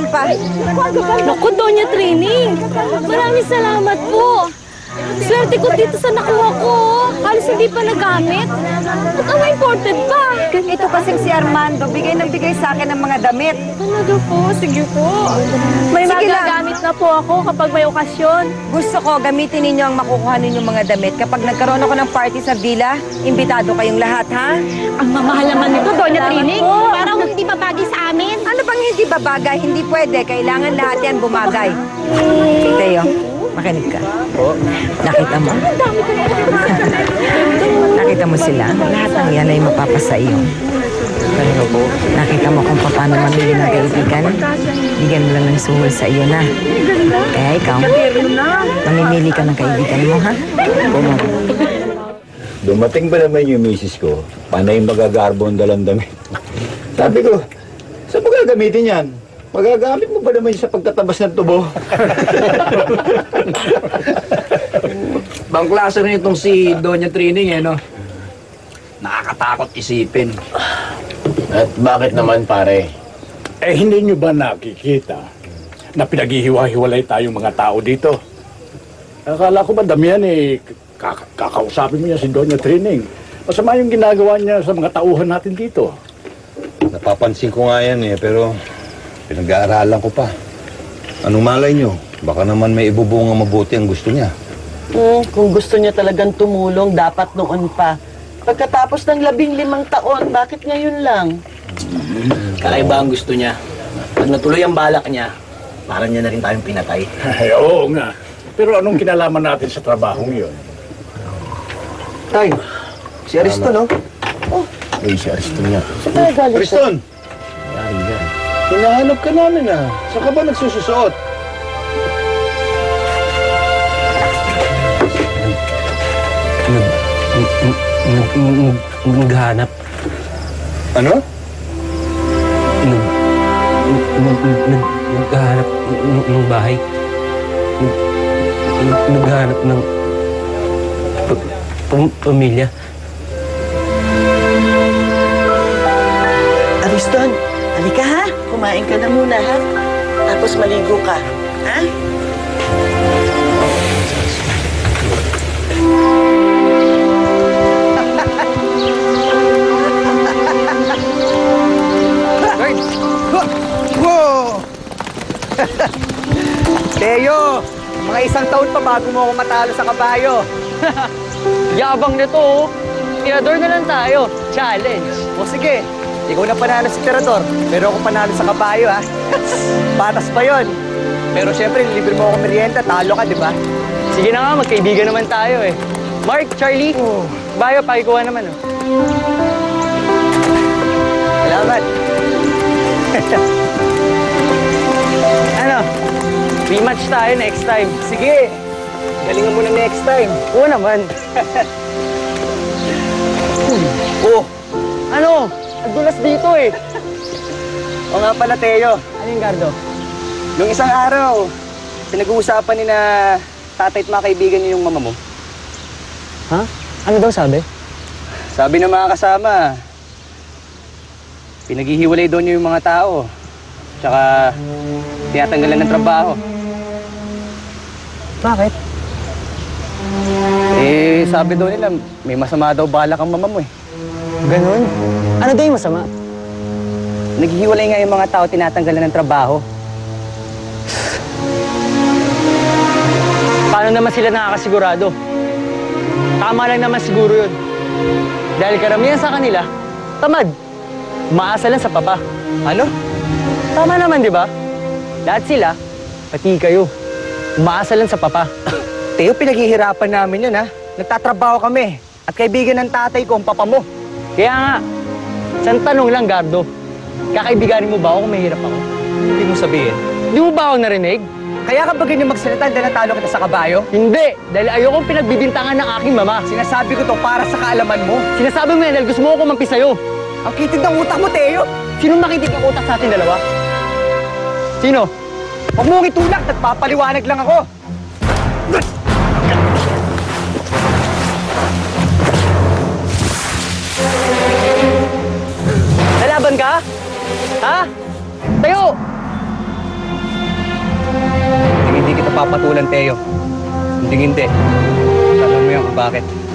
pa. Naku, Doña Training. Maraming salamat po. Swerte ko dito sa nakuha ko. Halos hindi pa nagamit. At ang imported pa. Ito kasing si Armando, bigay ng bigay sa akin ng mga damit. Talaga po, sige po. May Sige lang. magagamit na po ako kapag may okasyon. Gusto ko gamitin ninyo ang makukuha ninyong mga damit. Kapag nagkaroon ako ng party sa villa, imbitado kayong lahat, ha? Ang mamahal naman nito, Doña Training. Parang hindi babagay sa amin. Ano bang hindi babagay? Hindi pwede. Kailangan lahat yan bumagay. Teo, makinig ka. Nakita mo? Nakita mo sila? Lahat ng yan ay mapapasa iyo. Nakita mo kung paano mamili ng kaibigan? Bigyan mo lang ng suhol sa iyo na. Kaya ikaw, mamimili ka ng kaibigan mo, ha? Dumating ba naman yung misis ko, panay magagarbo ang dalang damit. Sabi ko, saan mo gagamitin yan? Magagamit mo ba naman yun sa pagtatabas ng tubo? Bang klase rin itong si Doña Trining, eh, no? Nakakatakot isipin. At bakit naman, pare? Eh, hindi nyo ba nakikita na pinaghihiwa-hiwalay tayong mga tao dito? Akala ko ba damihan kakausapin mo niya si Doña Trining. Masama yung ginagawa niya sa mga tauhan natin dito. Napapansin ko nga yan pero pinag-aaralan ko pa. Anong malay nyo? Baka naman may ibubunga mabuti ang gusto niya. Kung gusto niya talagang tumulong, dapat noon pa. Pagkatapos ng 15 taon, bakit ngayon lang? Kakaiba ang gusto niya. Pag natuloy ang balak niya, parang niya na rin tayong pinatay. Ay, oo nga. Pero anong kinalaman natin sa trabahong yun? Tay, si Aristo, no? Ay, si Ariston niya. Ay, galit siya. Kriston! Hinahanap ka namin Saan ka ba nagsususuot? Naghanap. Ano? Naghanap ng bahay. Naghanap ng pamilya. Ariston, halika ha. Kumain ka na muna ha. Tapos maligo ka. Ha? Wow! Teo, mga isang taon pa bago mo ako matalo sa kabayo. Yabang nito, oh. Tirador na lang tayo. Challenge. O sige, ikaw na panalo sa tirador, pero ako panalo sa kabayo, ha? Patas pa yon. Pero syempre, libre mo ako merienda, talo ka, di ba? Sige na nga, magkaibigan naman tayo eh. Mark, Charlie, bayo, pakikuha naman. Oh. Salamat. Ano? Rematch tayo next time. Sige, galingan mo na next time. Oo naman. Oh, Ano? Ang dulas dito eh. o nga pala, Teo. Ano yung Gardo? Nung isang araw, pinag-uusapan ni na tatay at mga kaibigan niyo yung mama mo. Ha? Ano daw sabi? Sabi ng mga kasama, pinaghihiwalay doon yung mga tao. Tsaka, tinatanggalan ng trabaho. Bakit? Eh, sabi daw nila, may masama daw balak ang mama mo eh. Ganun? Ano daw yung masama? Naghihiwalay nga yung mga tao, tinatanggalan ng trabaho. Paano naman sila nakakasigurado? Tama lang naman siguro yun. Dahil karamihan sa kanila, tamad. Umaasa lang sa papa. Ano? Tama naman, di ba? Lahat sila, pati kayo, umaasa lang sa papa. Teo, pinaghihirapan namin yun ha. Nagtatrabaho kami. At kaibigan ng tatay ko, ang papa mo. Kaya nga, isang tanong lang, Gardo. Kakaibiganin mo ba ako kung mahirap ako? Hindi mo sabihin. Di mo ba ako narinig? Kaya ka ba ganyan magsalita dahil natalo kita sa kabayo? Hindi, dahil ayokong pinagbibintangan ng aking mama. Sinasabi ko to para sa kaalaman mo. Sinasabi mo yan dahil gusto mo ako kumampi sa'yo. Ang kitid ng utak mo, Teo. Sinong makitig ang utak sa ating dalawa? Sino? Huwag mo akong itulak, nagpapaliwanag lang ako. Lalaban ka? Ha? Tayo! napapatulan, Teo. Hindi. Alam mo yan kung bakit.